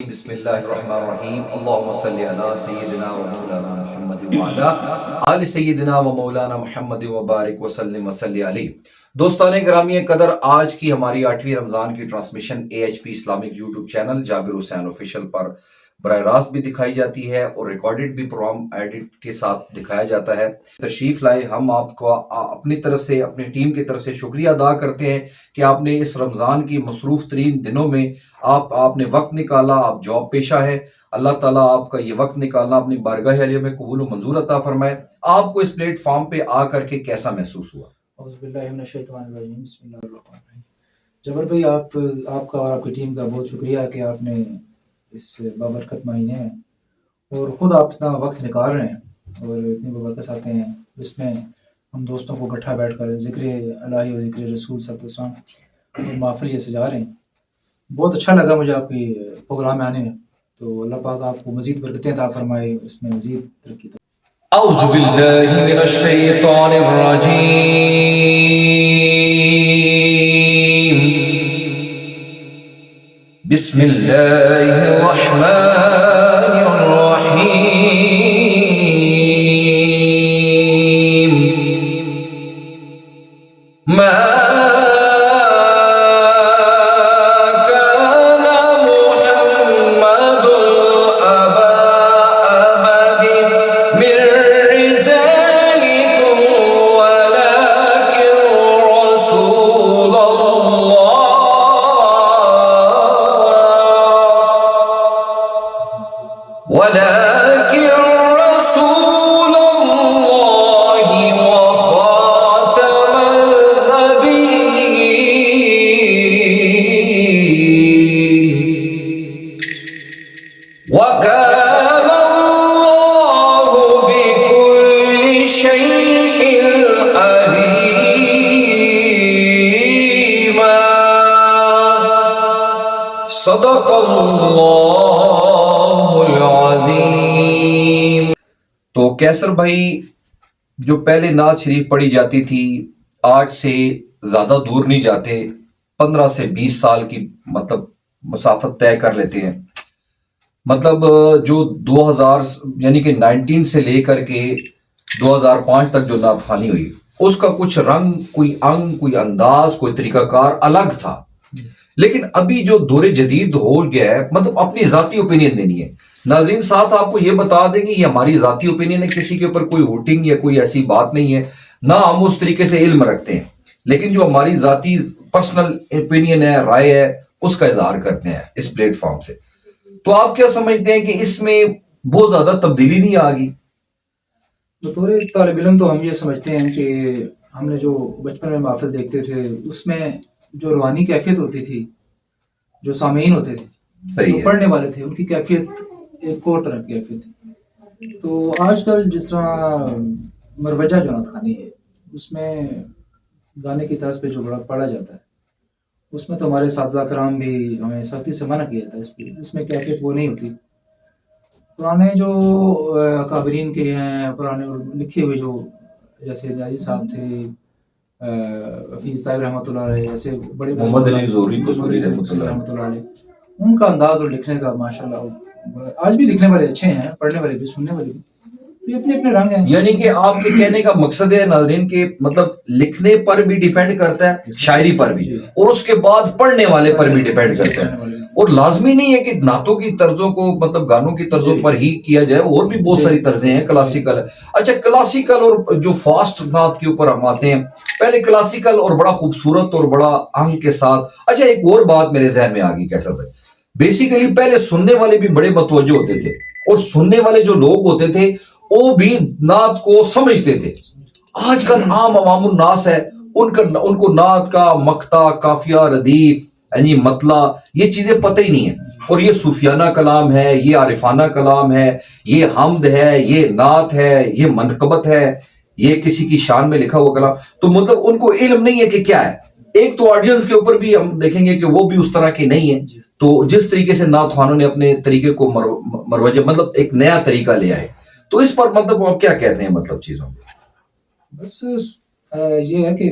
بسم اللہ الرحمن الرحیم اللہم صلی علی سیدنا و مولانا محمد وعلا آل سیدنا و مولانا محمد وبارک وسلم وصلی علیہ۔ دوستان گرامی قدر، آج کی ہماری 8ویں رمضان کی transmission AHP Islamic YouTube channel Jabir Hussain official پر براہ راست بھی دکھائی جاتی ہے اور ریکارڈڈ بھی پروگرام ایڈٹ کے ساتھ دکھایا جاتا ہے۔ تشریف لائے، ہم آپ کو اپنی طرف سے، اپنی ٹیم کی طرف سے شکریہ ادا کرتے ہیں کہ آپ نے اس رمضان کی مصروف ترین دنوں میں آپ نے وقت نکالا۔ آپ جاب پیشہ ہے، اللہ تعالیٰ آپ کا یہ وقت نکالنا اپنی بارگاہ عالیہ میں قبول و منظور عطا فرمائے۔ آپ کو اس پلیٹ فارم پہ آ کر کے کیسا محسوس ہوا؟ اعوذ باللہ من الشیطان الرجیم، بسم اللہ الرحمن الرحیم۔ جبر بھائی، آپ کا اور آپ کی ٹیم کا بہت شکریہ کہ آپ نے اس بابرکت مہینے میں اور خود آپ اتنا وقت نکال رہے ہیں اور اتنی بابرکت آتے ہیں جس میں ہم دوستوں کو اکٹھا بیٹھ کر ذکر الہی اور ذکر رسول صلی اللہ علیہ وسلم اور محفل یہ سجا رہے ہیں۔ بہت اچھا لگا مجھے آپ کی پروگرام میں آنے میں، تو اللہ پاک آپ کو مزید برکتیں عطا فرمائے، اس میں مزید ترقی۔ اعوذ باللہ من الشیطان الرجیم، بسم اللہ الرحمن الرحیم۔ ما صدق اللہ العظیم۔ تو کیسر بھائی، جو پہلے نعت شریف پڑھی جاتی تھی، آج سے زیادہ دور نہیں جاتے، 15 سے 20 سال کی مطلب مسافت طے کر لیتے ہیں۔ مطلب جو 2000 یعنی کہ 19 سے لے کر کے 2005 تک جو نعت خوانی ہوئی، اس کا کچھ رنگ، کوئی انگ، کوئی انداز، کوئی طریقہ کار الگ تھا۔ لیکن ابھی جو دور جدید ہو گیا ہے، مطلب اپنی ذاتی اوپینین دینی ہے۔ ناظرین ساتھ آپ کو یہ بتا دیں گے یہ ہماری ذاتی اوپینین ہے، کسی کے اوپر کوئی ہوٹنگ یا کوئی ایسی بات نہیں ہے، نہ ہم اس طریقے سے علم رکھتے ہیں، لیکن جو ہماری ذاتی پرسنل اوپینین ہے، رائے ہے، اس کا اظہار کرتے ہیں اس پلیٹ فارم سے۔ تو آپ کیا سمجھتے ہیں کہ اس میں بہت زیادہ تبدیلی نہیں آ گئی؟ بطور طالب علم تو ہم یہ سمجھتے ہیں کہ ہم نے جو بچپن میں محفل دیکھتے تھے، اس میں جو روحانی کیفیت ہوتی تھی، جو سامعین ہوتے تھے، جو پڑھنے والے تھے، ان کی کیفیت ایک اور طرح کی کیفیت تھی۔ تو آج کل جس طرح مروجہ جو نعت خوانی ہے، اس میں گانے کی طرز پہ جو پڑھا جاتا ہے، اس میں تو ہمارے اساتذہ کرام بھی ہمیں سختی سے منع کیا تھا، اس میں کیفیت وہ نہیں ہوتی۔ پرانے جو اکابرین کے ہیں، پرانے لکھے ہوئے جو جیسے نیازی صاحب تھے، حفیظ طاہر رحمۃ اللہ علیہ، ایسے بڑے محمد علی زوری رحمۃ اللہ علیہ، ان کا انداز اور لکھنے کا ماشاءاللہ آج بھی لکھنے والے اچھے ہیں، پڑھنے والے بھی، سننے والے بھی، تو یہ اپنے اپنے رنگ ہیں۔ یعنی کہ آپ کے کہنے کا مقصد ہے ناظرین کہ مطلب لکھنے پر بھی ڈیپینڈ کرتا ہے، شاعری پر بھی، اور اس کے بعد پڑھنے والے پر بھی ڈیپینڈ کرتا ہے، اور لازمی نہیں ہے کہ نعتوں کی طرزوں کو مطلب گانوں کی طرزوں پر ہی کیا جائے، اور بھی بہت ساری طرزیں ہیں، کلاسیکل ہے۔ اچھا، کلاسیکل اور جو فاسٹ نعت کے اوپر ہم آتے ہیں، پہلے کلاسیکل اور بڑا خوبصورت اور بڑا آہنگ کے ساتھ۔ اچھا، ایک اور بات میرے ذہن میں آ گئی کیسر بھائی، بیسیکلی پہلے سننے والے بھی بڑے متوجہ ہوتے تھے، اور سننے والے جو لوگ ہوتے تھے وہ بھی نعت کو سمجھتے تھے۔ آج کل عام عوام الناس ہے، ان کو نعت کا مقطع، قافیہ، ردیف، یعنی مطلع، یہ چیزیں پتہ ہی نہیں ہیں، اور یہ صوفیانہ کلام ہے، یہ عارفانہ کلام ہے، یہ حمد ہے، یہ نعت ہے، یہ منقبت ہے، یہ کسی کی شان میں لکھا ہوا کلام، تو مطلب ان کو علم نہیں ہے کہ کیا ہے۔ ایک تو آڈینس کے اوپر بھی ہم دیکھیں گے کہ وہ بھی اس طرح کی نہیں ہے، تو جس طریقے سے نعت خوانوں نے اپنے طریقے کو مروجہ مطلب ایک نیا طریقہ لیا ہے، تو اس پر مطلب آپ کیا کہتے ہیں مطلب چیزوں میں؟ بس یہ ہے کہ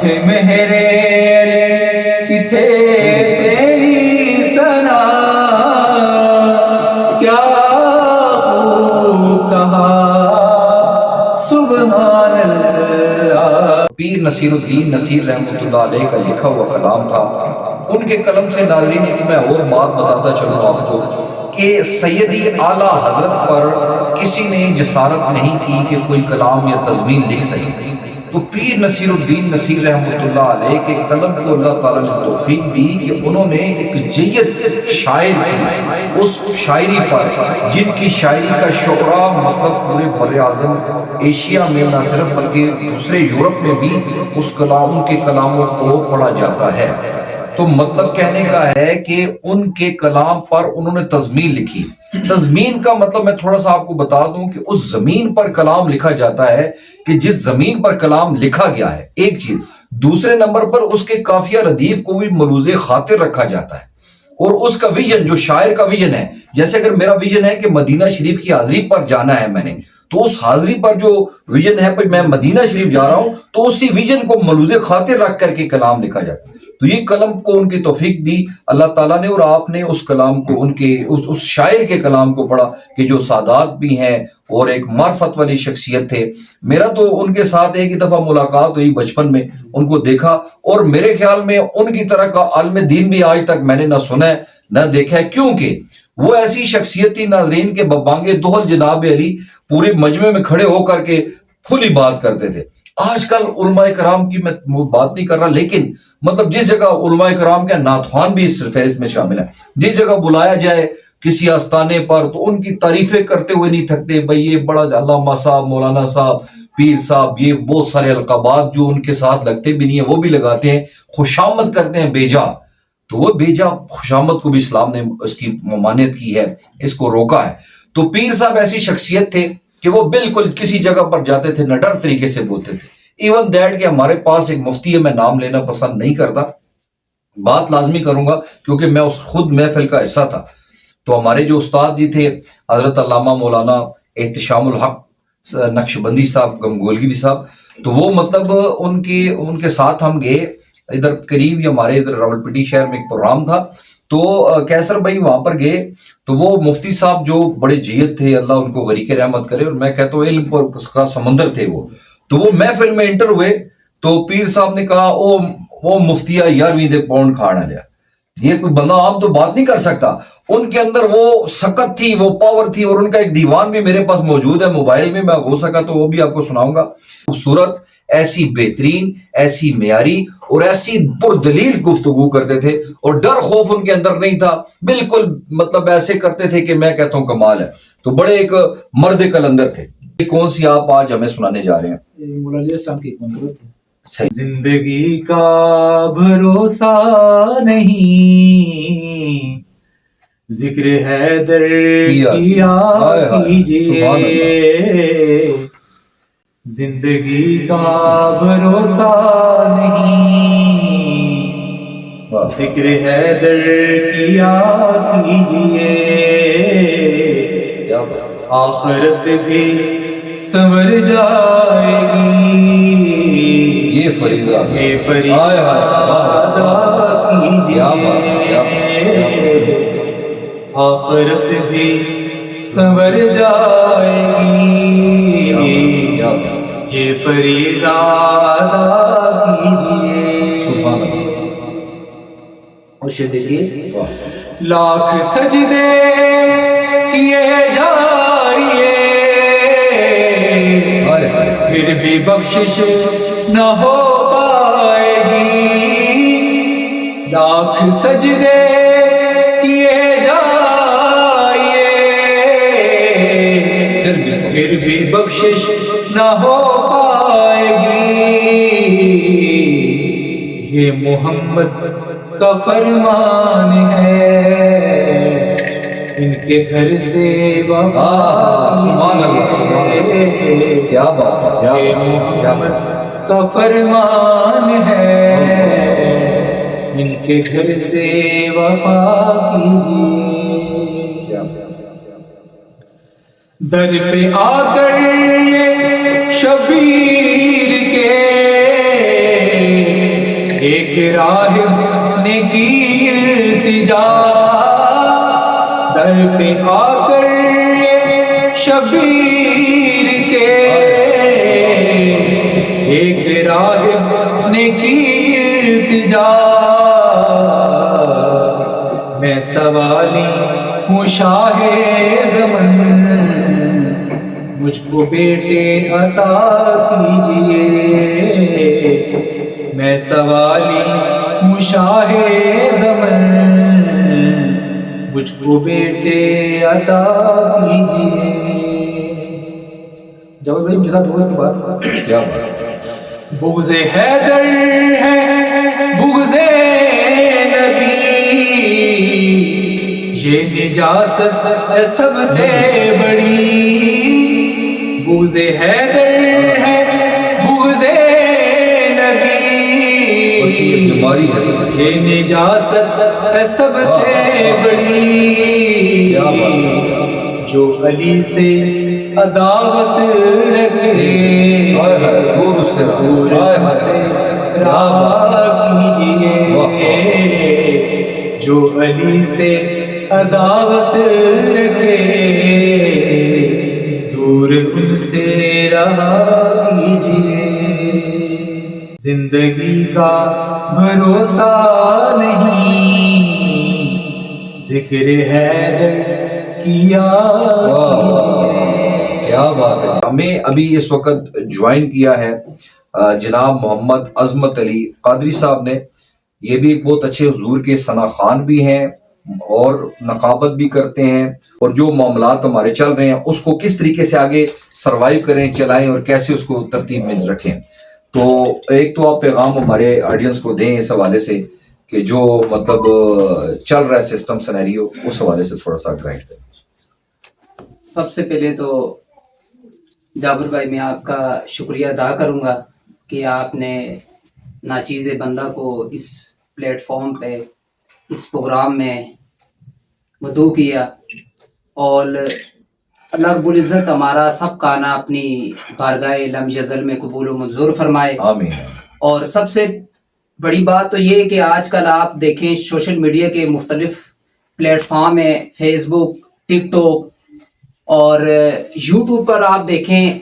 تھے مہرے کی تھے تیری سنا کیا خوب کہا سبحان اللہ. پیر نصیر الدین نصیر رحمۃ اللہ علیہ کا لکھا ہوا کلام تھا. ان کے قلم سے ناظرین میں اور بات بتاتا چلوں آپ کو کہ سیدی اعلیٰ حضرت پر کسی نے جسارت نہیں کی کہ کوئی کلام یا تضمین لکھ سکے. تو پیر نصیر الدین نصیر رحمۃ اللہ علیہ کے قلم کو اللہ تعالیٰ نے توفیق دی کہ انہوں نے ایک جید شاعر کی اس شاعری پر جن کی شاعری کا شعرا مطلب پورے بر اعظم ایشیا میں نہ صرف بلکہ دوسرے یورپ میں بھی اس کلام کے کلاموں کو پڑھا جاتا ہے. تو مطلب کہنے کا ہے کہ ان کے کلام پر انہوں نے تضمین لکھی. تضمین کا مطلب میں تھوڑا سا آپ کو بتا دوں کہ اس زمین پر کلام لکھا جاتا ہے کہ جس زمین پر کلام لکھا گیا ہے ایک چیز. دوسرے نمبر پر اس کے قافیہ ردیف کو بھی ملوز خاطر رکھا جاتا ہے اور اس کا ویژن جو شاعر کا ویژن ہے. جیسے اگر میرا ویژن ہے کہ مدینہ شریف کی حاضری پر جانا ہے میں نے تو اس حاضری پر جو ویژن ہے میں مدینہ شریف جا رہا ہوں تو اسی ویژن کو ملوز خاطر رکھ کر کے کلام لکھا جاتا ہے. تو یہ قلم کو ان کی توفیق دی اللہ تعالیٰ نے اور آپ نے اس کلام کو ان کے اس شاعر کے کلام کو پڑھا کہ جو سادات بھی ہیں اور ایک معرفت والی شخصیت تھے. میرا تو ان کے ساتھ ایک ہی دفعہ ملاقات ہوئی بچپن میں, ان کو دیکھا اور میرے خیال میں ان کی طرح کا عالم دین بھی آج تک میں نے نہ سنا ہے نہ دیکھا ہے, کیونکہ وہ ایسی شخصیت تھی ناظرین کے ببانگے دوہل جناب علی پورے مجمع میں کھڑے ہو کر کے کھلی بات کرتے تھے. آج کل علماء کرام کی میں بات نہیں کر رہا, لیکن مطلب جس جگہ علماء کرام کے نعتخوان بھی اس فہرست میں شامل ہیں, جس جگہ بلایا جائے کسی آستانے پر تو ان کی تعریفیں کرتے ہوئے نہیں تھکتے. بھائی یہ بڑا علامہ صاحب, مولانا صاحب, پیر صاحب, یہ بہت سارے القابات جو ان کے ساتھ لگتے بھی نہیں ہیں وہ بھی لگاتے ہیں. خوشامد کرتے ہیں بیجا, تو وہ بیجا خوشامد کو بھی اسلام نے اس کی ممانعت کی ہے, اس کو روکا ہے. تو پیر صاحب ایسی شخصیت تھے کہ وہ بالکل کسی جگہ پر جاتے تھے نڈر طریقے سے بولتے تھے. ایون دیٹ کہ ہمارے پاس ایک مفتی ہے, میں نام لینا پسند نہیں کرتا, بات لازمی کروں گا کیونکہ میں اس خود محفل کا حصہ تھا. تو ہمارے جو استاد جی تھے حضرت علامہ مولانا احتشام الحق نقشبندی صاحب گنگولگی صاحب, تو وہ مطلب ان کے ساتھ ہم گئے ادھر قریب ہی ہمارے ادھر راولپنڈی شہر میں ایک پروگرام تھا. تو کیسر بھائی وہاں پر گئے تو وہ مفتی صاحب جو بڑے جیت تھے, اللہ ان کو غریق رحمت کرے, اور میں کہتا ہوں علم پر اس کا سمندر تھے وہ. تو وہ محفل میں انٹر ہوئے تو پیر صاحب نے کہا وہ مفتیا 11 پاؤنڈ کھانا جائے. یہ کوئی بندہ عام تو بات نہیں کر سکتا. ان کے اندر وہ سکت تھی, وہ پاور تھی, اور ان کا ایک دیوان بھی میرے پاس موجود ہے موبائل میں ہو سکا تو وہ بھی آپ کو سناؤں گا. خوبصورت, ایسی بہترین, ایسی معیاری اور ایسی پردلیل گفتگو کرتے تھے اور ڈر خوف ان کے اندر نہیں تھا. بالکل مطلب ایسے کرتے تھے کہ میں کہتا ہوں کمال ہے. تو بڑے ایک مرد کلندر تھے. کون سی آپ آج ہمیں سنانے جا رہے ہیں؟ مولا علی اسلام کی ایک منقبت ہے. زندگی کا بھروسہ نہیں, ذکر حیدر کیا کیجئے. زندگی کا بھروسہ نہیں, ذکر حیدر کیا کیجئے. آخرت بھی سنور جائے گی, یہ فریضہ ادا کیجئے. آخرت بھی سنور جائے گی, یہ فریضہ ادا کیجئے. اور شعر دیکھیے, لاکھ سجدے کیے جائیے پھر بھی بخشش نہ ہو پائے گی. لاکھ سجدے کیے جائیے پھر بھی بخشش نہ ہو پائے گی. یہ محمد کا فرمان ہے, ان کے گھر سے وفا کیجئے. کیا بات ہے, یہ محمد کا فرمان ہے, ان کے گھر سے وفا کیجئے. در پہ آ کر یہ شبیر کے ایک راہب نے کی التجا در پہ آ کر شبیر کے، ایک راہب نے کی التجا میں سوالی ہوں شاہ زمن، مجھ کو بیٹے عطا کیجئے، میں سوالی ہوں شاہ زمن، مجھ کو بیٹے عطا کیجئے۔ جواب بھائی مجھے دعا کی بات کیا بات بغض حیدر ہے بغض نبی، یہ نجاست ہے سب سے بڑی، بغض حیدر ہے بغض نبی، بیماری ہے یہ نجاست ہے سب سے بڑی، جو علی سے عداوت رکھے دور اس سے کیجئے، جو علی سے عداوت رکھے دور ان سے رہا کیجئے، زندگی کا بھروسہ نہیں ذکر حیدر کیا کیجئے۔ کیا بات ہے۔ ہمیں ابھی اس وقت جوائن کیا ہے جناب محمد عظمت علی قادری صاحب نے، یہ بھی ایک بہت اچھے حضور کے ثنا خوان بھی ہیں اور نقابت بھی کرتے ہیں، اور جو معاملات ہمارے چل رہے ہیں اس کو کس طریقے سے آگے سروائیو کریں، چلائیں اور کیسے اس کو ترتیب میں رکھیں۔ تو ایک تو آپ پیغام ہمارے آڈینس کو دیں اس حوالے سے کہ جو مطلب چل رہا ہے سسٹم سینیریو، اس حوالے سے تھوڑا سا گائیڈ کریں۔ سب سے پہلے تو جابر بھائی میں آپ کا شکریہ ادا کروں گا کہ آپ نے ناچیز بندہ کو اس پلیٹ فارم پہ اس پروگرام میں مدعو کیا، اور اللہ رب العزت ہمارا سب کا نا اپنی بارگاہ لم یزل میں قبول و منظور فرمائے۔ آمین۔ اور سب سے بڑی بات تو یہ کہ آج کل آپ دیکھیں سوشل میڈیا کے مختلف پلیٹ فارم ہیں، فیس بک، ٹک ٹاک اور یوٹیوب پر آپ دیکھیں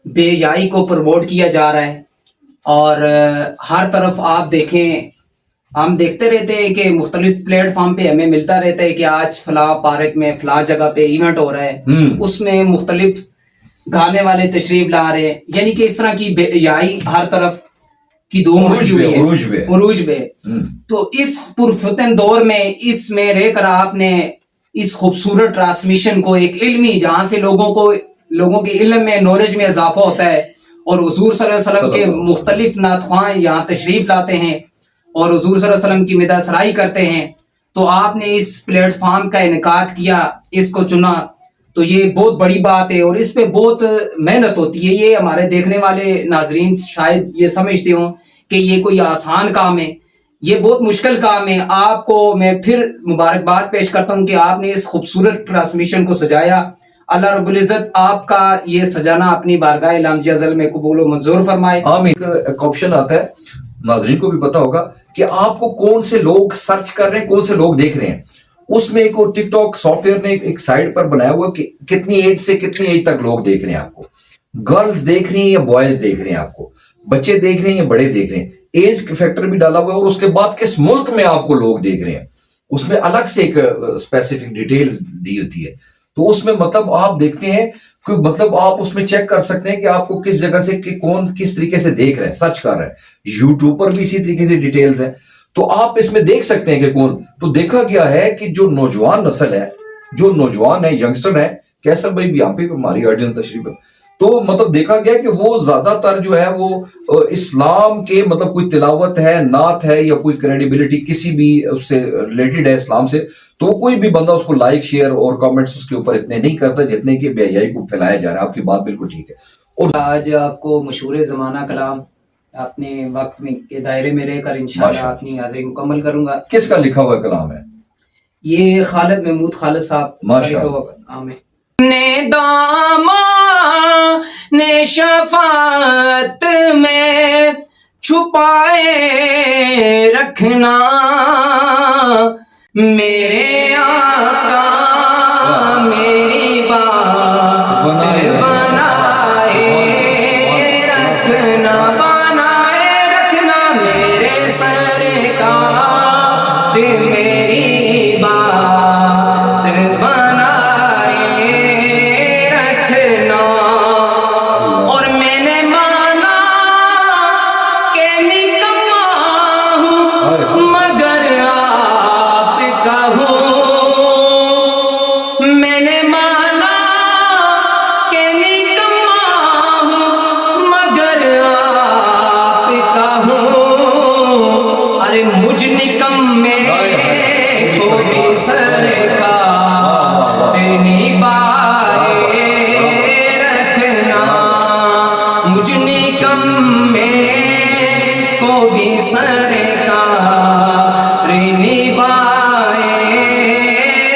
بے حیائی کو پروموٹ کیا جا رہا ہے، اور ہر طرف آپ دیکھیں ہم دیکھتے رہتے ہیں کہ مختلف پلیٹ فارم پہ ہمیں ملتا رہتا ہے کہ آج فلاں پارک میں فلاں جگہ پہ ایونٹ ہو رہا ہے، اس میں مختلف گانے والے تشریف لا رہے ہیں، یعنی کہ اس طرح کی بے حیائی ہر طرف کی دھوم مچی ہوئی ہے، عروج پہ۔ تو اس پرفتن دور میں اس میں رہ کر آپ نے اس خوبصورت ٹرانسمیشن کو ایک علمی، جہاں سے لوگوں کے علم میں، نالج میں اضافہ ہوتا ہے، اور حضور صلی اللہ علیہ وسلم کے مختلف نعت خواں یہاں تشریف لاتے ہیں اور حضور صلی اللہ علیہ وسلم کی مدح سرائی کرتے ہیں، تو آپ نے اس پلیٹ فارم کا انعقاد کیا، اس کو چنا، تو یہ بہت بڑی بات ہے، اور اس پہ بہت محنت ہوتی ہے۔ یہ ہمارے دیکھنے والے ناظرین شاید یہ سمجھتے ہوں کہ یہ کوئی آسان کام ہے، یہ بہت مشکل کام ہے۔ آپ کو میں پھر مبارکباد پیش کرتا ہوں کہ آپ نے اس خوبصورت ٹرانسمیشن کو سجایا، اللہ رب العزت آپ کا یہ سجانا اپنی بارگاہ لام جزل میں قبول و منظور فرمائے۔ ایک آپشن آتا ہے، ناظرین کو بھی پتا ہوگا کہ آپ کو کون سے لوگ سرچ کر رہے ہیں، کون سے لوگ دیکھ رہے ہیں۔ اس میں ایک ٹک ٹاک سافٹ ویئر نے ایک سائٹ پر بنایا ہوا کہ کتنی ایج سے کتنی ایج تک لوگ دیکھ رہے ہیں آپ کو، گرلز دیکھ رہی ہیں یا بوائز دیکھ رہے ہیں آپ کو، بچے دیکھ رہے ہیں یا بڑے دیکھ رہے ہیں، ایج فیکٹر بھی ڈالا ہوا ہے، اور اس کے بعد کس ملک میں آپ کو لوگ دیکھ رہے ہیں اس میں الگ سے ایک اسپیسیفک ڈیٹیلز دی ہوتی ہے۔ تو اس میں مطلب آپ دیکھتے ہیں کہ مطلب آپ اس میں چیک کر سکتے ہیں کہ آپ کو کس جگہ سے کہ کون کس طریقے سے دیکھ رہے ہیں، سرچ کر رہے ہیں۔ یوٹیوب پر بھی اسی طریقے سے ڈیٹیلز ہیں، تو آپ اس میں دیکھ سکتے ہیں کہ کون۔ تو دیکھا گیا ہے کہ جو نوجوان نسل ہے، جو نوجوان ہے، ینگسٹر ہے، کیسر بھائی بھی یہاں پہ ہماری آڈینس تشریف ہے، تو مطلب دیکھا گیا کہ وہ زیادہ تر جو ہے وہ اسلام کے مطلب کوئی تلاوت ہے، نعت ہے، یا کوئی کریڈیبلٹی کسی بھی اس سے ریلیٹڈ ہے اسلام سے، تو کوئی بھی بندہ اس کو لائک، شیئر اور کامنٹس اس کے اوپر اتنے نہیں کرتا جتنے کہ بے حیائی کو پھیلایا جا رہا ہے۔ آپ کی بات بالکل ٹھیک ہے۔ اور آج آپ کو مشہور زمانہ کلام اپنے وقت میں کے دائرے میں رہ کر انشاءاللہ اپنی حاضری مکمل کروں گا۔ کس کا لکھا ہوا کلام ہے؟ یہ خالد محمود خالد صاحب کا لکھا ہوا کلام ہے۔ نے دامان شفاعت میں چھپائے رکھنا میرے آقا میری بات بنائے رکھنا، بنائے رکھنا میرے سرکار میری بات بنائے رکھنا۔ اور میں نے مانا کہ نکما ہوں مگر آپ کا ہوں، میں نے مانا کہ نکما ہوں مگر آپ کا ہوں، ارے مجھ نکمے کو بھی سرکار نبھائے رکھنا، مجھ نکمے کو بھی سرکار نبھائے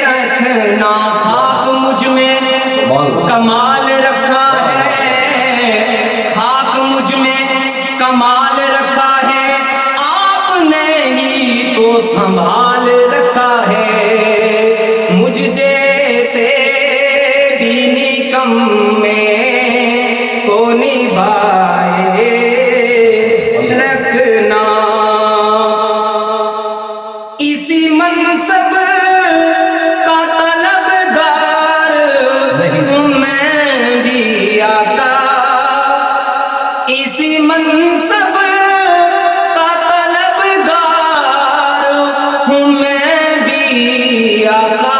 رکھنا۔ خاک مجھ میں کمال رکھا ہے، خاک مجھ میں کمال رکھا ہے، آپ نے ہی تو سنبھال رکھا ہے، مجھ جیسے بھی نکمے کو نبھائے رکھنا۔ اسی منصب کا طلبگار میں بھی آقا، اسی منصب کا طلبگار ہوں میں بھی آقا،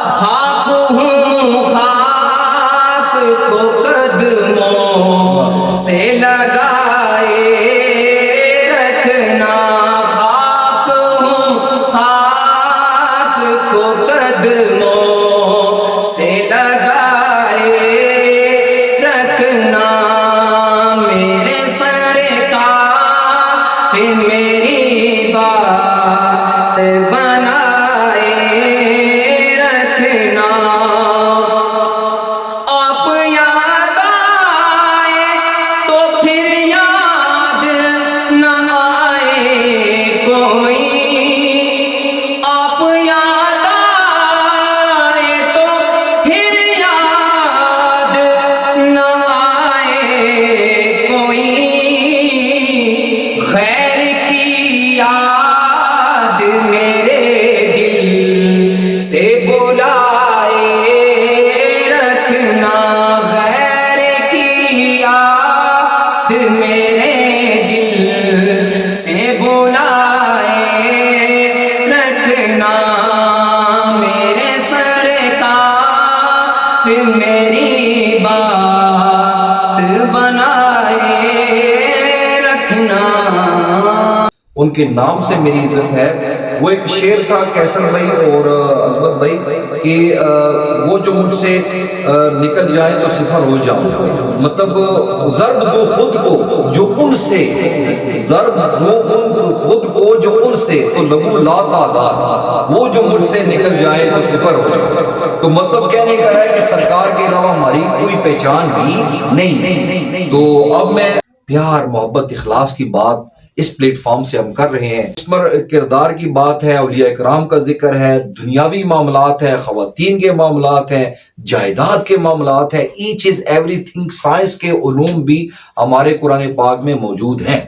خاک ہوں خاک کو قدموں سے لگائے رکھنا، خاک ہوں خاک کو قدموں سے لگائے رکھنا، میرے سرکار میری بات بنائے رکھنا۔ آپ یاد آئے تو پھر یاد نہ آئے کوئی، آپ یاد آئے تو پھر یاد نہ آئے کوئی، خیر کی یاد میرے دل سے بلائے رکھنا، خیر کی یاد میرے دل سے بلائے رکھنا، میرے سرکار میری بات بنائے رکھنا۔ ان کے نام سے میری عزت ہے۔ وہ ایک شعر تھا کیسر بھائی اور عظمت بھائی کہ وہ جو مجھ سے نکل جائیں تو صفر ہو جاؤں، مطلب ضرب دو خود کو جو ان سے، ضرب دو خود کو جو ان سے تو لگو لا تعداد، وہ جو مجھ سے نکل جائے تو صفر ہو جائے۔ تو مطلب کہنے کا ہے کہ سرکار کے علاوہ ہماری کوئی پہچان بھی نہیں۔ تو اب میں پیار محبت اخلاص کی بات اس پلیٹ فارم سے ہم کر رہے ہیں، اس پر کردار کی بات ہے، اولیاء اکرام کا ذکر ہے، دنیاوی معاملات ہے، خواتین کے معاملات ہیں، جائیداد کے معاملات ہیں، ایچ از ایوری تھنگ، سائنس کے علوم بھی ہمارے قرآن پاک میں موجود ہیں۔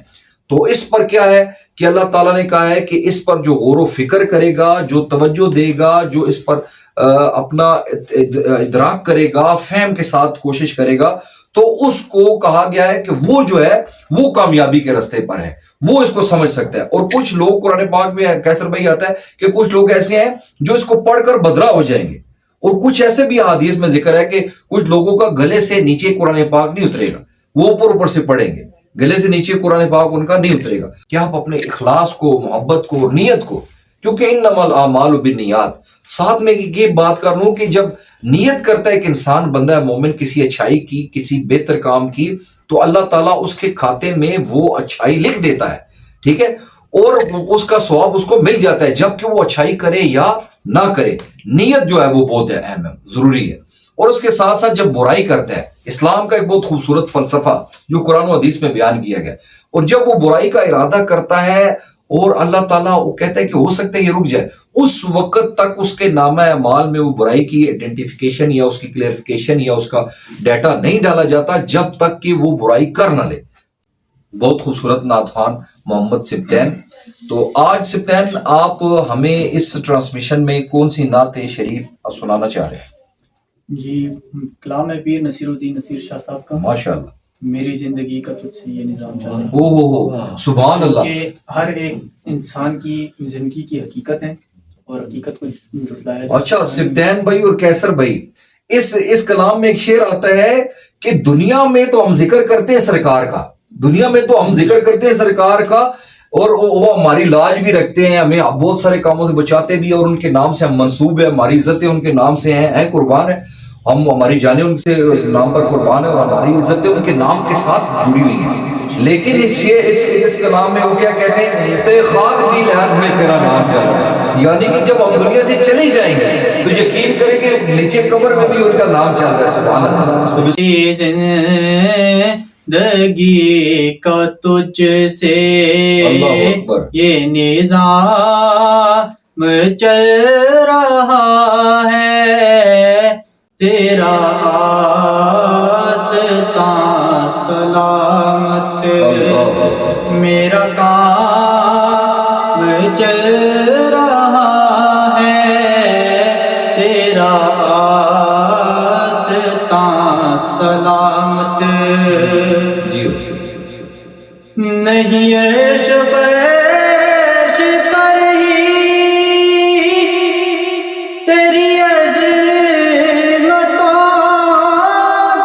تو اس پر کیا ہے کہ اللہ تعالیٰ نے کہا ہے کہ اس پر جو غور و فکر کرے گا، جو توجہ دے گا، جو اس پر اپنا ادراک کرے گا، فہم کے ساتھ کوشش کرے گا، تو اس کو کہا گیا ہے کہ وہ جو ہے وہ کامیابی کے راستے پر ہے، وہ اس کو سمجھ سکتا ہے۔ اور کچھ لوگ قرآن پاک میں کیسر بھائی آتا ہے کہ کچھ لوگ ایسے ہیں جو اس کو پڑھ کر بدرا ہو جائیں گے، اور کچھ ایسے بھی احادیث میں ذکر ہے کہ کچھ لوگوں کا گلے سے نیچے قرآن پاک نہیں اترے گا، وہ اوپر سے پڑھیں گے، گلے سے نیچے قرآن پاک ان کا نہیں اترے گا۔ کیا آپ اپنے اخلاص کو، محبت کو، نیت کو، کیونکہ انما الاعمال بالنیات، ساتھ میں یہ بات کر لوں کہ جب نیت کرتا ہے کہ انسان بندہ مومن کسی اچھائی کی، کسی بہتر کام کی، تو اللہ تعالیٰ اس کے کھاتے میں وہ اچھائی لکھ دیتا ہے، ٹھیک ہے، اور اس کا ثواب اس کو مل جاتا ہے، جبکہ وہ اچھائی کرے یا نہ کرے۔ نیت جو ہے وہ بہت اہم ہے، ضروری ہے۔ اور اس کے ساتھ ساتھ جب برائی کرتا ہے، اسلام کا ایک بہت خوبصورت فلسفہ جو قرآن و حدیث میں بیان کیا گیا، اور جب وہ برائی کا ارادہ کرتا ہے اور اللہ تعالیٰ وہ کہتا ہے کہ ہو سکتا ہے یہ رک جائے، اس وقت تک اس کے نامہ اعمال میں وہ برائی کی آئیڈینٹیفیکیشن یا اس کی کلیئرفیکیشن یا اس کا ڈیٹا نہیں ڈالا جاتا جب تک کہ وہ برائی کر نہ لے۔ بہت خوبصورت نعت خوان محمد سبطین۔ تو آج سبطین آپ ہمیں اس ٹرانسمیشن میں کون سی نعت شریف سنانا چاہ رہے ہیں؟ جی کلام ہے پیر نصیر الدین نصیر شاہ صاحب کا، ماشاء اللہ، میری زندگی کا تجھ سے یہ نظام چل رہا او ہو سبحان اللہ۔ کہ ہر ایک انسان کی زندگی کی حقیقت ہے اور حقیقت کو جھٹلایا جاتا ہے۔ اچھا سبطین بھائی اور کیسر بھائی، اس کلام میں ایک شعر آتا ہے کہ دنیا میں تو ہم ذکر کرتے ہیں سرکار کا، دنیا میں تو ہم ذکر کرتے ہیں سرکار کا، اور وہ ہماری لاج بھی رکھتے ہیں، ہمیں بہت سارے کاموں سے بچاتے بھی، اور ان کے نام سے ہم منسوب ہے، ہماری عزتیں ان کے نام سے ہیں قربان ہے، ہم ہماری جانیں ان سے نام پر قربان ہے، اور ہماری عزتیں ان کے نام کے ساتھ جڑی ہوئی ہیں۔ لیکن اس کلام میں وہ کیا کہتے ہیں، تے خاک بھی لحد میں تیرا نام چل رہا ہے، یعنی کہ جب ہم دنیا سے چلے جائیں گے تو یقین کریں کہ نیچے قبر میں بھی ان کا نام چل رہا ہے۔ سبحان اللہ۔ زندگی کا تجھ سے اللہ اکبر۔ یہ نظام چل رہا ہے، تیرا آستاں سلامت، میرا کام چل رہا ہے، تیرا آستاں سلامت، نہیں عرش فرش پر ہی تیری عظمتوں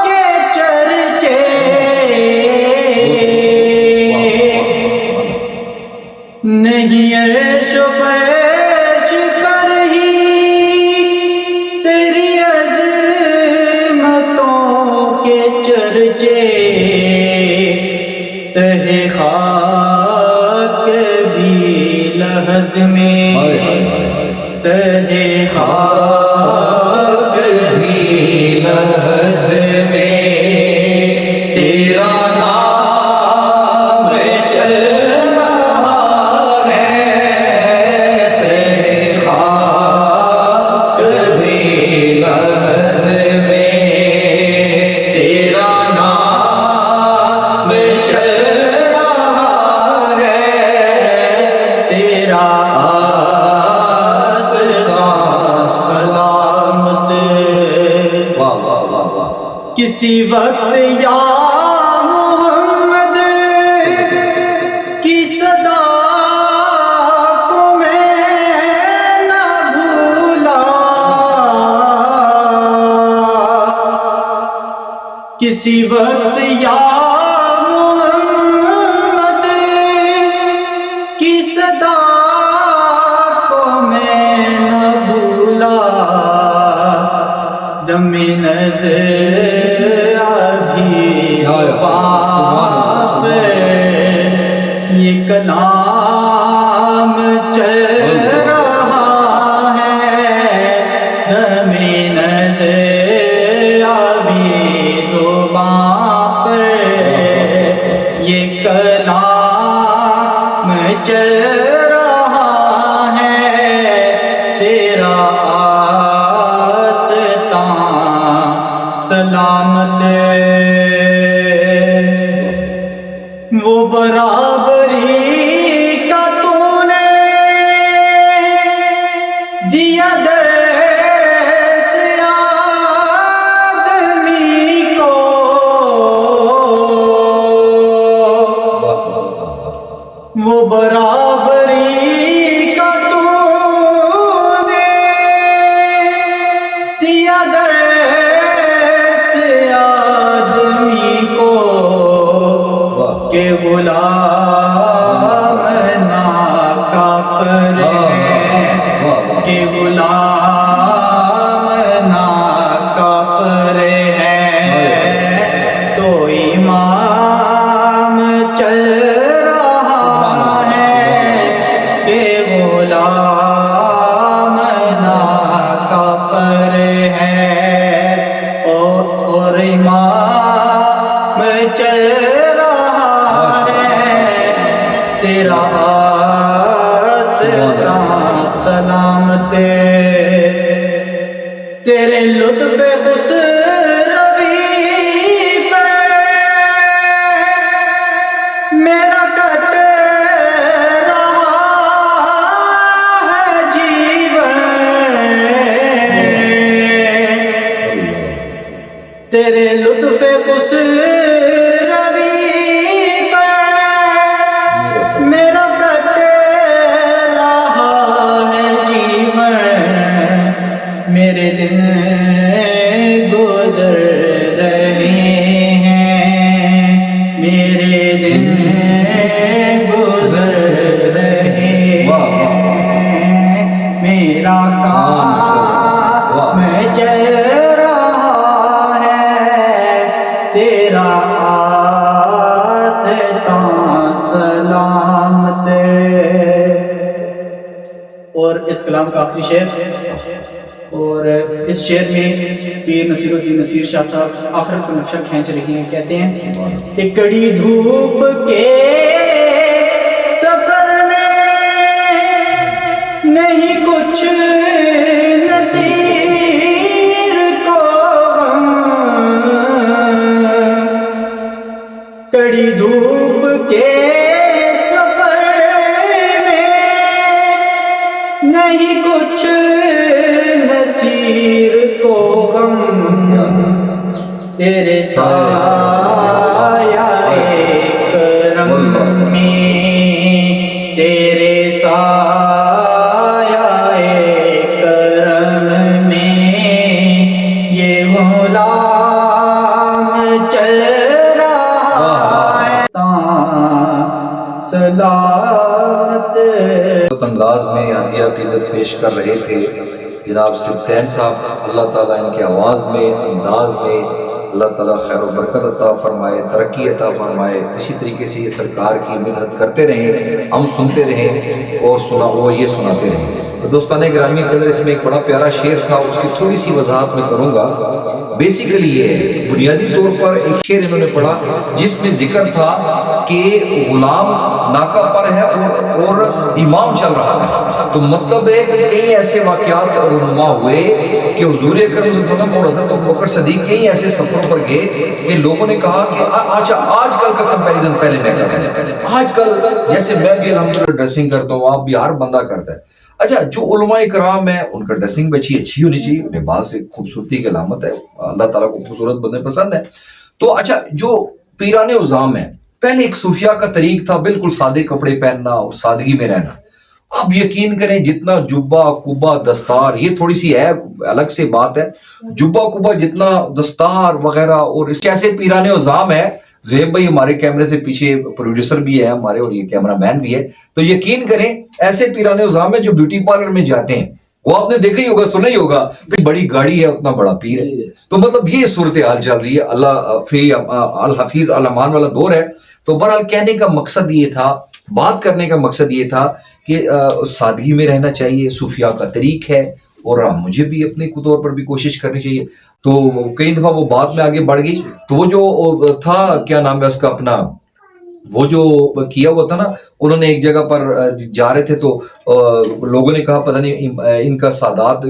کے چرچے، نہیں عرش فرش پر ہی تیری عظمتوں کے چرچے، تہے خاک بھی لحد میں، تہے خاک بھی لحد میں، تیرا نام چل رہا ہے، تہے خاک بھی لحد میں، تیرا نام چل رہا ہے، تیرا آستاں سلامت۔ کسی وقت یا محمد کی صدا کو میں نہ بھولا، کسی وقت یا محمد کی صدا کو میں نہ بھولا، دم نظر ابھی زبان پہ یہ کلام چل رہا ہے، دم نظر ابھی زبان پر یہ کلام چل رہا ہے، تیرا آستاں سلامت، وہ برابری کا تو نے دیا درس آدمی کو، وہ برابری کا تو نے دیا درس آدمی کو، کہ غلام ناکافر ہے، کہ غلام ناکافر ہے، تو امام چل رہا ہے، کہ آستاں سلامت تیرے لطف خسروی پر میرا کٹ رہا ہے جیون تیرے لطف خسروی پر میرا کٹ رہا ہے جیون میرے دن گزر رہے ہیں میرے دن گزر رہے ہیں میرا کام چل رہا ہے تیرا آستاں سلامت اور اس کلام کا آخری شعر اور اس شعر میں پیر نصیر الدین نصیر شاہ صاحب آخرت کا نقشہ کھینچ رہے ہیں کہتے ہیں کہ کڑی دھوپ کے سفر میں نہیں کچھ نصیر کو غم کڑی دھوپ کے سفر میں نہیں کچھ نصیر کو غم تیرے سایہ کرم میں تیرے سایہ کرم میں یہ غلام چل رہا ہے سلامت انداز میں عطیہ عقیدت پیش کر رہے تھے جناب سبطین صاحب، اللہ تعالیٰ ان کی آواز میں انداز میں اللہ تعالیٰ خیر و برکت عطا فرمائے، ترقی عطا فرمائے، اسی طریقے سے یہ سرکار کی مدد کرتے رہیں، ہم سنتے رہیں اور وہ یہ سناتے رہیں۔ تو دوستان گرامی قدر اس میں ایک بڑا پیارا شعر تھا، اس کی تھوڑی سی وضاحت میں کروں گا۔ بیسیکلی یہ ہے، بنیادی طور پر ایک شعر انہوں نے پڑھا جس میں ذکر تھا کہ غلام ناکہ پر ہے اور امام چل رہا ہے۔ تو مطلب ہے کہ کئی ایسے واقعات رونما ہوئے کہ حضور اکرم صلی اللہ علیہ وسلم اور حضرت ابوبکر صدیق کئی ایسے سفروں پر گئے کہ لوگوں نے کہا کہ اچھا آج کل کا کمپیریزن پہلے میں کر رہا ہوں، آج کل جیسے میں بھی الحمدللہ ڈریسنگ کرتا ہوں، آپ بھی ہر بندہ کرتا ہے۔ اچھا جو علماء کرام ہیں ان کا ڈریسنگ بھی اچھی ہونی چاہیے، لباس ایک خوبصورتی کی علامت ہے، اللہ تعالیٰ کو خوبصورت بندے پسند ہے۔ تو اچھا جو پیران عظام ہیں، پہلے ایک صوفیہ کا طریق تھا بالکل سادے کپڑے پہننا اور سادگی میں رہنا۔ اب یقین کریں جتنا جبہ کبا دستار، یہ تھوڑی سی ہے الگ سے بات ہے، جبہ کبا جتنا دستار وغیرہ، اور اس کیسے پیران عظام ہے۔ زہیب بھائی ہمارے کیمرے سے پیچھے پروڈیوسر بھی ہے ہمارے اور یہ کیمرہ مین بھی ہے، تو یقین کریں ایسے پیران عظام ہے جو بیوٹی پارلر میں جاتے ہیں، وہ آپ نے دیکھا ہی ہوگا، سنا ہی ہوگا، بڑی گاڑی ہے اتنا بڑا پیر ہے۔ تو مطلب یہ صورتحال چل رہی ہے، اللہ فی الحفیظ الامان والا دور ہے۔ تو بہرحال کہنے کا مقصد یہ تھا، بات کرنے کا مقصد یہ تھا کہ سادگی میں رہنا چاہیے، صوفیہ کا طریق ہے، اور مجھے بھی اپنے طور پر بھی کوشش کرنی چاہیے۔ تو کئی دفعہ وہ بات میں آگے بڑھ گئی، تو وہ جو تھا کیا نام ہے اس کا اپنا، وہ جو کیا ہوا تھا نا، انہوں نے ایک جگہ پر جا رہے تھے تو لوگوں نے کہا پتہ نہیں ان کا سادات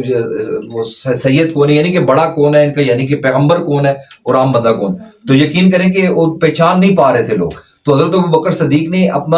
وہ سید کون ہے، یعنی کہ بڑا کون ہے ان کا، یعنی کہ پیغمبر کون ہے اور عام بندہ کون۔ تو یقین کریں کہ وہ پہچان نہیں پا رہے تھے لوگ، تو حضرت ابوبکر صدیق نے اپنا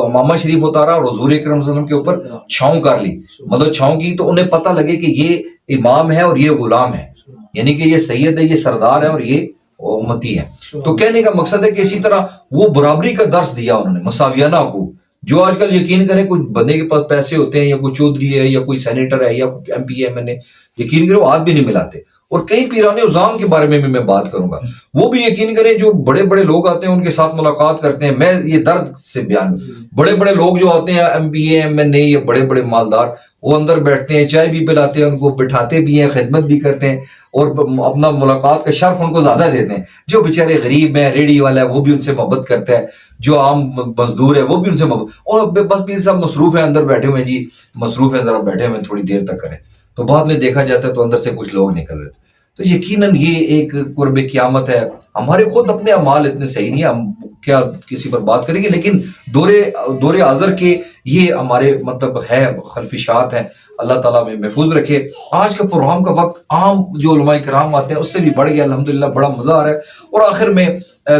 امامہ شریف اتارا اور حضور اکرم صلی اللہ علیہ وسلم کے اوپر چھاؤں کر لی، مطلب چھاؤں کی، تو انہیں پتہ لگے کہ یہ امام ہے اور یہ غلام ہے، یعنی کہ یہ سید ہے، یہ سردار ہے اور یہ امتی ہے۔ تو کہنے کا مقصد ہے کہ اسی طرح وہ برابری کا درس دیا انہوں نے، مساویانہ حقوق۔ جو آج کل یقین کریں کوئی بندے کے پاس پیسے ہوتے ہیں، یا کوئی چودھری ہے یا کوئی سینیٹر ہے یا ایم پی ایم این اے، یقین کریں وہ ہاتھ بھی نہیں ملاتے۔ اور کئی پیران عظام کے بارے میں بھی میں بات کروں گا، وہ بھی یقین کریں جو بڑے بڑے لوگ آتے ہیں ان کے ساتھ ملاقات کرتے ہیں، میں یہ درد سے بیان، بڑے بڑے لوگ جو آتے ہیں M P A M N A یا بڑے بڑے مالدار، وہ اندر بیٹھتے ہیں، چائے بھی پلاتے ہیں، ان کو بٹھاتے بھی ہیں، خدمت بھی کرتے ہیں، اور اپنا ملاقات کا شرف ان کو زیادہ دیتے ہیں۔ جو بیچارے غریب ہیں، ریڈی والا ہے، وہ بھی ان سے محبت کرتا ہے، جو عام مزدور ہے وہ بھی ان سے محبت، اور بس پیر صاحب مصروف ہیں، اندر بیٹھے ہوئے، جی مصروف ہیں، ذرا بیٹھے ہوئے تھوڑی دیر تک کریں، تو بعد میں دیکھا جاتا ہے تو اندر سے کچھ لوگ نکل رہے تھے۔ تو یقیناً یہ ایک قرب قیامت ہے. ہمارے خود اپنے اعمال اتنے صحیح نہیں ہیں، ہم کیا کسی پر بات کریں گے، لیکن دور حاضر کے یہ ہمارے مطلب ہے خلفشات ہیں. اللہ تعالیٰ میں محفوظ رکھے. آج کا پروگرام کا وقت عام جو علماء کرام آتے ہیں اس سے بھی بڑھ گیا الحمدللہ، بڑا مزہ آ رہا ہے. اور آخر میں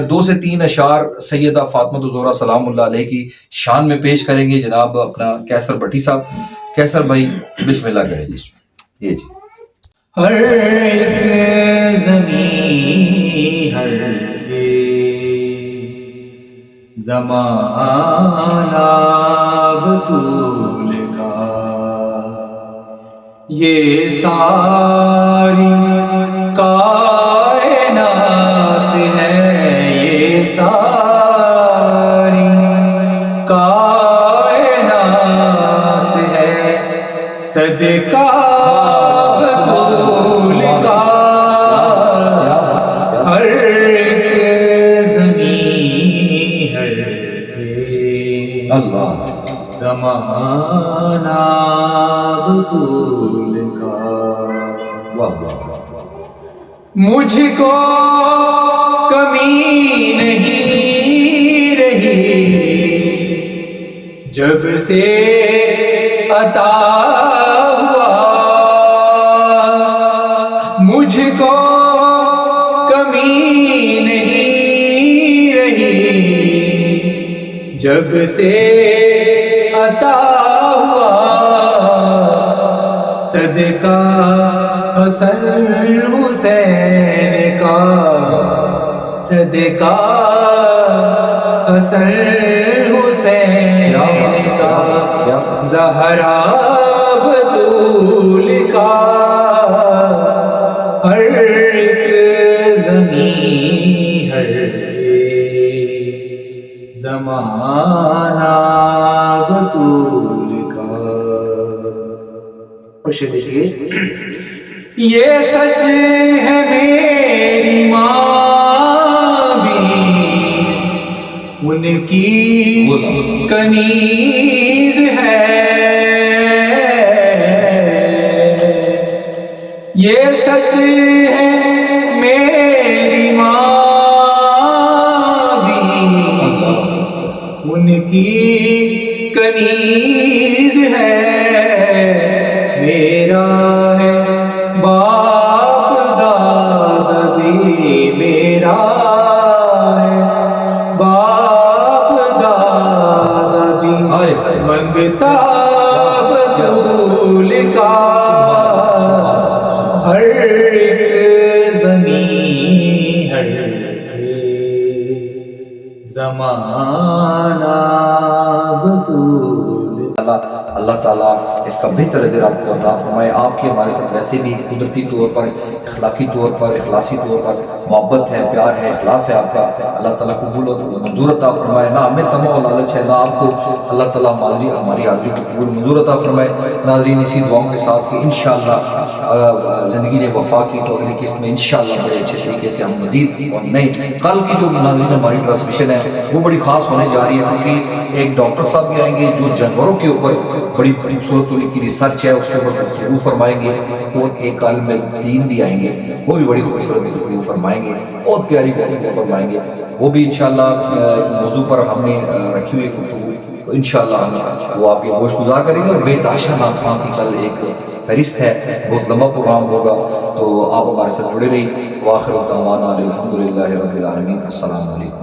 2 سے 3 اشعار سیدہ فاطمہ الزہرا سلام اللہ علیہ کی شان میں پیش کریں گے جناب اپنا کیسر بھٹی صاحب. کیسر بھائی بسم اللہ کریں جی. یہ جی ہر ایک زمین ہر زمانہ بطول کا، یہ ساری کائنات ہے، یہ ساری کائنات ہے، صدقہ بطول کا. ہر ایک زمین ہر اللہ زمانہ بطول کا. واہ واہ واہ. مجھ کو کمی نہیں رہی جب سے عطا ہوا، مجھ کو کمی نہیں رہی جب سے عطا ہوا. صدقہ حسن حسین کا، صدقہ حسن حسین کا، زہرا بطول کا. ہر ایک زمین ہر زمانہ بطول کا. خوش دیکھیے. یہ سچ ہے میری ماں بھی ان کی کنیز ہے، یہ سچ ہے میری ماں بھی ان کی کنیز ہے. میرا ہے باپ دادا بھی، میرا ہے باپ دادا بھی، منگتا بطول کا. ہر ایک زمین ہر زمانہ بطول. اللہ تعالیٰ اس کا بہتر اجر آپ کو عطا فرمائے. آپ کی ہمارے ساتھ ویسے بھی قدرتی طور پر، اخلاقی طور پر، اخلاصی طور پر محبت ہے، پیار ہے، اخلاص ہے آپ کا. اللہ تعالیٰ قبول و منظور عطا فرمائے. نہ ہمیں طمع و لالچ ہے، نہ آپ کو. اللہ تعالیٰ ہماری حاضری کو قبول منظور عطا فرمائے. ناظرین اسی دعاؤں کے ساتھ کہ انشاءاللہ زندگی نے وفا کی تو اگلی قسط میں انشاءاللہ بڑے اچھے طریقے سے ہم مزید اور نئی کل کی جو ناظرین ہماری ٹرانسمیشن ہے وہ بڑی خاص ہونے جا رہی ہے، کیونکہ ایک ڈاکٹر صاحب بھی آئیں گے جو جانوروں کے اوپر بڑی خوبصورت طور کی ریسرچ ہے، اس کے اوپر گفتگو فرمائیں گے. اور ایک عالم دین بھی آئیں گے، وہ بھی بڑی خوبصورت گفتگو فرمائیں گے، بہت پیاری گفتگو فرمائیں گے. وہ بھی انشاءاللہ موضوع پر ہم نے رکھی ہوئی گفتگو، تو انشاءاللہ ہم وہ آپ کے گوش گزار کریں گے. اور بے تحاشا نام کی کل ایک فہرست ہے، بہت لمبا پروگرام ہوگا، تو آپ ہمارے ساتھ جڑے رہیے. وآخر دعوانا الحمدللہ رب العالمین. السلام علیکم.